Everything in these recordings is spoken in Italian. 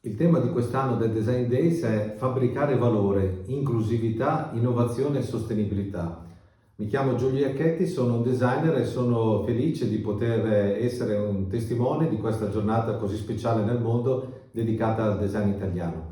Il tema di quest'anno del Design Days è fabbricare valore, inclusività, innovazione e sostenibilità. Mi chiamo Giulio Iacchetti, sono un designer e sono felice di poter essere un testimone di questa giornata così speciale nel mondo dedicata al design italiano.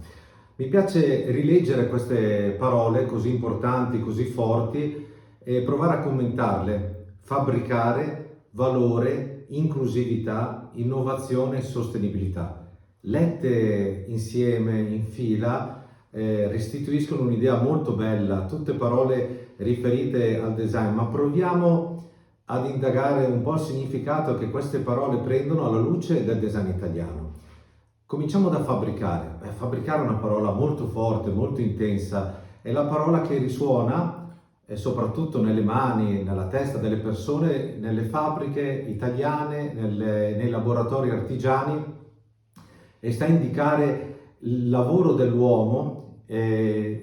Mi piace rileggere queste parole così importanti, così forti e provare a commentarle. Fabbricare valore, inclusività, innovazione e sostenibilità. Lette insieme in fila restituiscono un'idea molto bella, tutte parole riferite al design, ma proviamo ad indagare un po' il significato che queste parole prendono alla luce del design italiano. Cominciamo da fabbricare. Fabbricare è una parola molto forte, molto intensa, è la parola che risuona soprattutto nelle mani, nella testa delle persone, nelle fabbriche italiane, nei laboratori artigiani, e sta a indicare il lavoro dell'uomo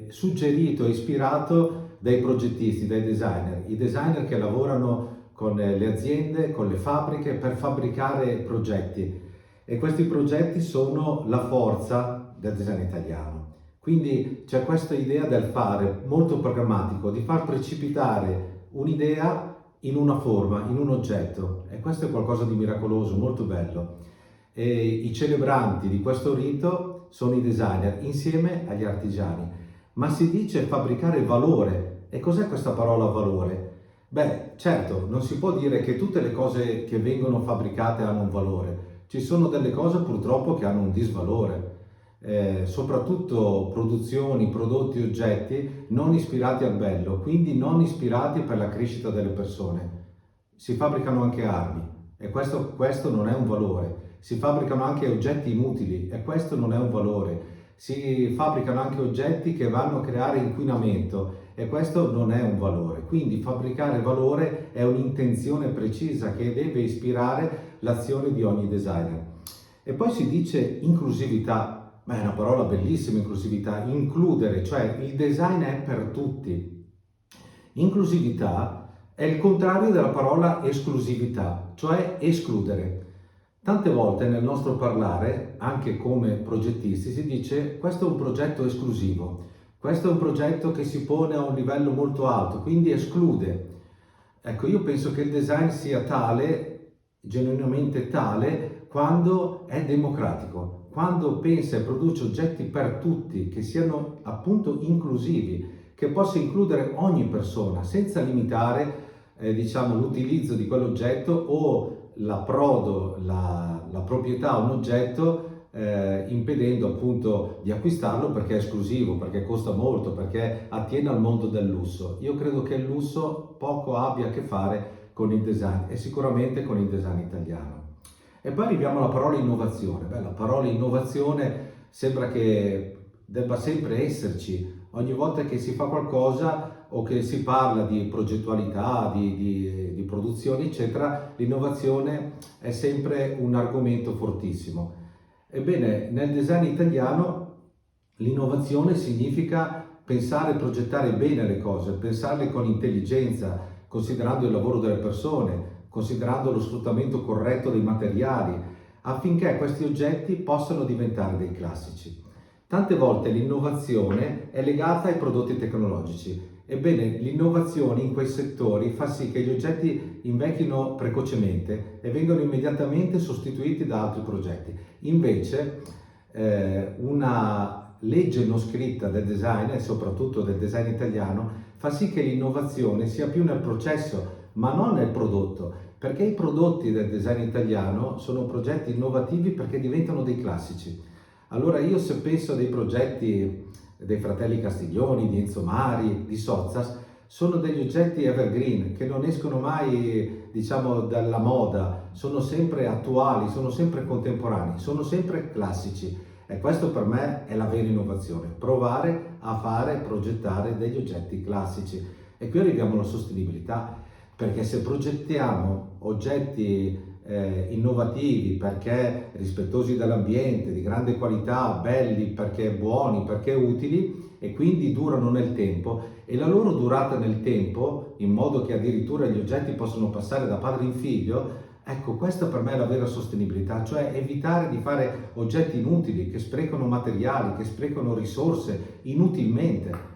suggerito e ispirato dai progettisti, dai designer, i designer che lavorano con le aziende, con le fabbriche per fabbricare progetti, e questi progetti sono la forza del design italiano. Quindi c'è questa idea del fare molto programmatico, di far precipitare un'idea in una forma, in un oggetto, e questo è qualcosa di miracoloso, molto bello. E i celebranti di questo rito sono i designer insieme agli artigiani. Ma si dice fabbricare valore. E cos'è questa parola valore? Beh, certo, non si può dire che tutte le cose che vengono fabbricate hanno un valore. Ci sono delle cose purtroppo che hanno un disvalore. Soprattutto produzioni, prodotti, oggetti non ispirati al bello, quindi non ispirati per la crescita delle persone. Si fabbricano anche armi e questo non è un valore. Si fabbricano anche oggetti inutili e questo non è un valore. Si fabbricano anche oggetti che vanno a creare inquinamento e questo non è un valore. Quindi fabbricare valore è un'intenzione precisa che deve ispirare l'azione di ogni designer. E poi si dice inclusività. Ma è una parola bellissima, inclusività, includere, cioè il design è per tutti. Inclusività è il contrario della parola esclusività, cioè escludere. Tante volte nel nostro parlare, anche come progettisti, si dice questo è un progetto esclusivo, questo è un progetto che si pone a un livello molto alto, quindi esclude. Ecco, io penso che il design sia tale, genuinamente tale, quando è democratico, quando pensa e produce oggetti per tutti, che siano appunto inclusivi, che possa includere ogni persona senza limitare l'utilizzo di quell'oggetto o l'approdo, la proprietà a un oggetto, impedendo appunto di acquistarlo perché è esclusivo, perché costa molto, perché attiene al mondo del lusso. Io credo che il lusso poco abbia a che fare con il design e sicuramente con il design italiano. E poi arriviamo alla parola innovazione. La parola innovazione sembra che debba sempre esserci. Ogni volta che si fa qualcosa o che si parla di progettualità, di produzioni, eccetera, l'innovazione è sempre un argomento fortissimo. Ebbene, nel design italiano l'innovazione significa pensare e progettare bene le cose, pensarle con intelligenza, considerando il lavoro delle persone, considerando lo sfruttamento corretto dei materiali, affinché questi oggetti possano diventare dei classici. Tante volte l'innovazione è legata ai prodotti tecnologici. Ebbene, l'innovazione in quei settori fa sì che gli oggetti invecchino precocemente e vengano immediatamente sostituiti da altri progetti. Invece, una legge non scritta del design e soprattutto del design italiano fa sì che l'innovazione sia più nel processo, ma non nel prodotto, perché i prodotti del design italiano sono progetti innovativi perché diventano dei classici. Allora io, se penso a dei progetti dei fratelli Castiglioni, di Enzo Mari, di Sozzas, sono degli oggetti evergreen che non escono mai, dalla moda, sono sempre attuali, sono sempre contemporanei, sono sempre classici. E questo per me è la vera innovazione, provare a fare, progettare degli oggetti classici. E qui arriviamo alla sostenibilità, perché se progettiamo oggetti innovativi perché rispettosi dell'ambiente, di grande qualità, belli perché buoni, perché utili e quindi durano nel tempo, e la loro durata nel tempo, in modo che addirittura gli oggetti possono passare da padre in figlio, Ecco, questa per me è la vera sostenibilità, cioè evitare di fare oggetti inutili, che sprecano materiali, che sprecano risorse inutilmente.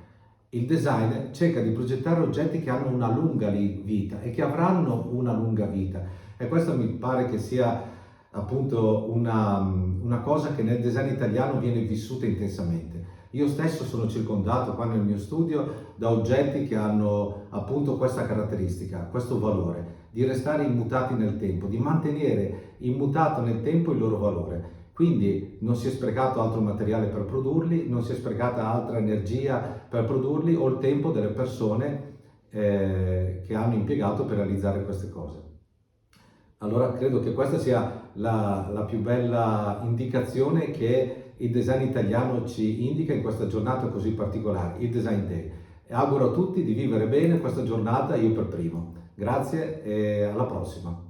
Il design cerca di progettare oggetti che hanno una lunga vita e che avranno una lunga vita. E questo mi pare che sia appunto una cosa che nel design italiano viene vissuta intensamente. Io stesso sono circondato qua nel mio studio da oggetti che hanno appunto questa caratteristica, questo valore, di restare immutati nel tempo, di mantenere immutato nel tempo il loro valore. Quindi non si è sprecato altro materiale per produrli, non si è sprecata altra energia per produrli o il tempo delle persone che hanno impiegato per realizzare queste cose. Allora credo che questa sia la più bella indicazione che il design italiano ci indica in questa giornata così particolare, il Design Day. E auguro a tutti di vivere bene questa giornata, io per primo. Grazie e alla prossima.